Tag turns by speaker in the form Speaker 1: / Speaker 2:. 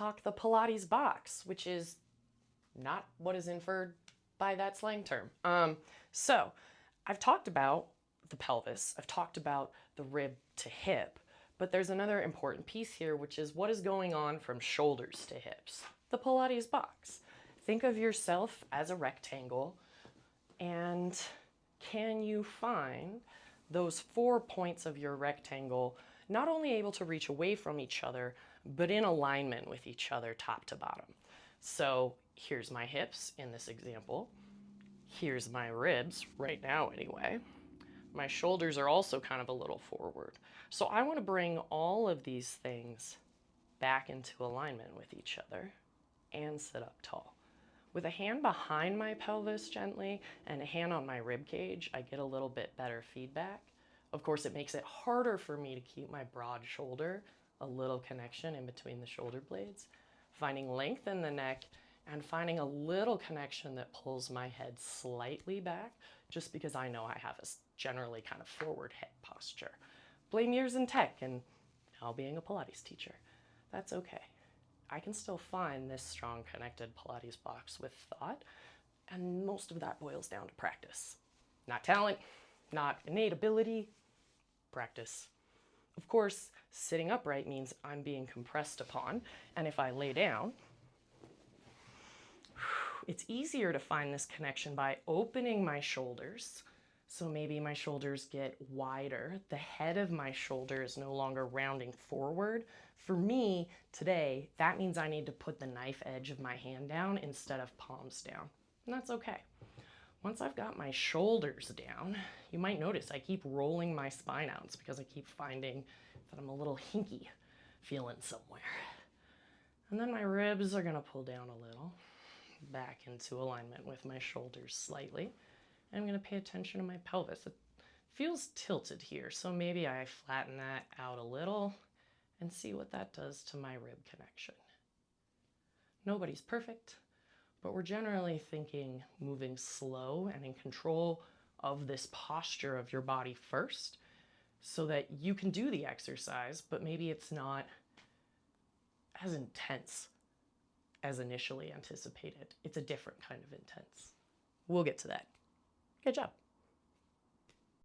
Speaker 1: talk the Pilates box, which is not what is inferred by that slang term. So I've talked about the pelvis, I've talked about the rib to hip, but there's another important piece here, which is what is going on from shoulders to hips. The Pilates box. Think of yourself as a rectangle, and can you find those 4 points of your rectangle not only able to reach away from each other, but in alignment with each other top to bottom? So here's my hips in this example. Here's my ribs right now anyway. My shoulders are also kind of a little forward. So I want to bring all of these things back into alignment with each other and sit up tall. With a hand behind my pelvis gently and a hand on my rib cage, I get a little bit better feedback. Of course, it makes it harder for me to keep my broad shoulder, a little connection in between the shoulder blades, finding length in the neck, and finding a little connection that pulls my head slightly back, just because I know I have a generally kind of forward head posture. Blame years in tech and now being a Pilates teacher. That's okay. I can still find this strong connected Pilates box with thought, and most of that boils down to practice. Not talent, not innate ability, practice. Of course, sitting upright means I'm being compressed upon, and if I lay down, it's easier to find this connection by opening my shoulders. So maybe my shoulders get wider. The head of my shoulder is no longer rounding forward. For me today, that means I need to put the knife edge of my hand down instead of palms down. And that's okay. Once I've got my shoulders down, you might notice I keep rolling my spine out. It's because I keep finding that I'm a little hinky feeling somewhere. And then my ribs are gonna pull down a little, back into alignment with my shoulders slightly. And I'm gonna pay attention to my pelvis. It feels tilted here, so maybe I flatten that out a little and see what that does to my rib connection. Nobody's perfect, but we're generally thinking moving slow and in control of this posture of your body first, so that you can do the exercise, but maybe it's not as intense as initially anticipated. It's a different kind of intense. We'll get to that. Good job.